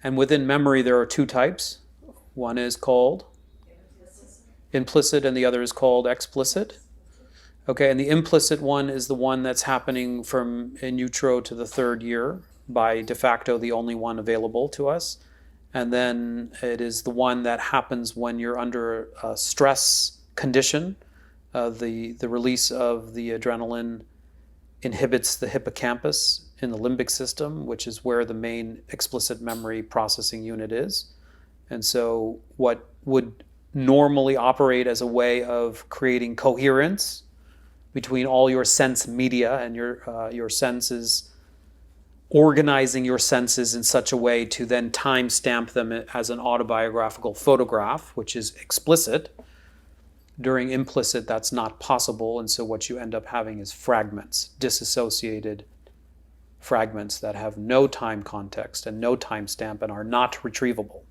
And within memory, there are two types. One is called implicit, and the other is called explicit. Okay, and the implicit one is the one that's happening from in utero to the third year, by de facto the only one available to us. And then it is the one that happens when you're under a stress condition. The release of the adrenaline inhibits the hippocampus in the limbic system, which is where the main explicit memory processing unit is. And so what would normally operate as a way of creating coherence between all your sense media and your senses, organizing your senses in such a way to then timestamp them as an autobiographical photograph, which is explicit. During implicit, that's not possible, and so what you end up having is fragments, disassociated fragments that have no time context and no timestamp and are not retrievable.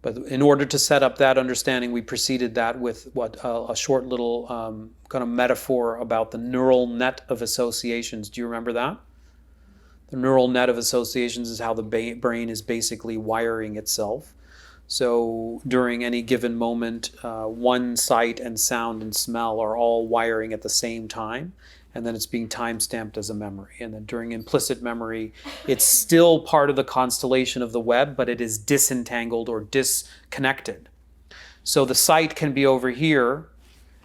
But in order to set up that understanding, we preceded that with a short little kind of metaphor about the neural net of associations. Do you remember that? The neural net of associations is how the brain is basically wiring itself. So during any given moment, one sight and sound and smell are all wiring at the same time, and then it's being time-stamped as a memory. And then during implicit memory, it's still part of the constellation of the web, but it is disentangled or disconnected. So the sight can be over here,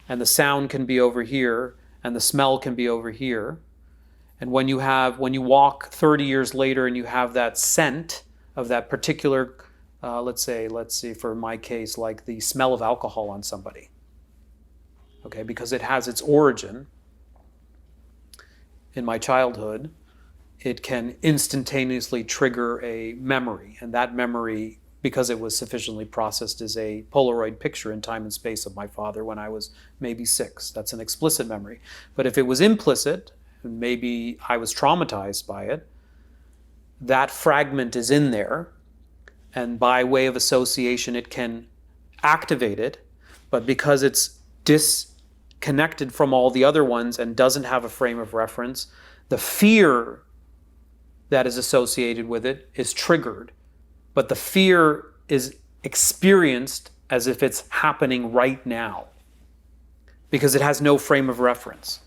and the sound can be over here, and the smell can be over here. And when you walk 30 years later and you have that scent of that particular let's say for my case, like the smell of alcohol on somebody. Okay, because it has its origin in my childhood, it can instantaneously trigger a memory. And that memory, because it was sufficiently processed, is a Polaroid picture in time and space of my father when I was maybe 6. That's an explicit memory. But if it was implicit, and maybe I was traumatized by it, that fragment is in there. And by way of association, it can activate it, but because it's disconnected from all the other ones and doesn't have a frame of reference, the fear that is associated with it is triggered, but the fear is experienced as if it's happening right now, because it has no frame of reference.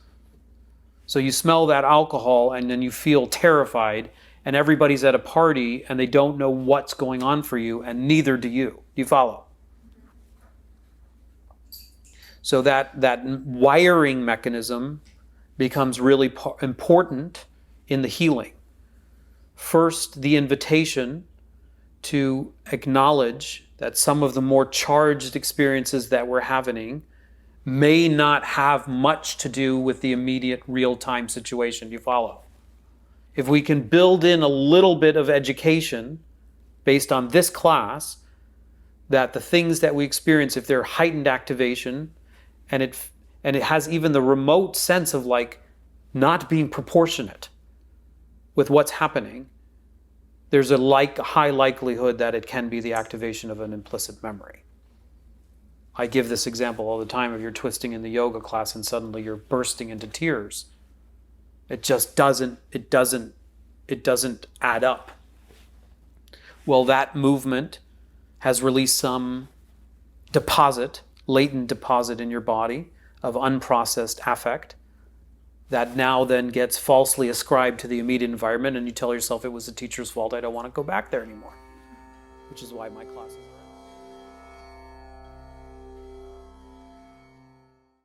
So you smell that alcohol and then you feel terrified, and everybody's at a party and they don't know what's going on for you, and neither do you. Do you follow? So that wiring mechanism becomes really important in the healing. First, the invitation to acknowledge that some of the more charged experiences that we're having may not have much to do with the immediate real-time situation. Do you follow? If we can build in a little bit of education based on this class, that the things that we experience, if they're heightened activation, and it has even the remote sense of like not being proportionate with what's happening, there's a high likelihood that it can be the activation of an implicit memory. I give this example all the time of you're twisting in the yoga class and suddenly you're bursting into tears. It just doesn't add up. Well, that movement has released some latent deposit in your body of unprocessed affect that now then gets falsely ascribed to the immediate environment, and you tell yourself it was the teacher's fault, I don't want to go back there anymore. Which is why my classes are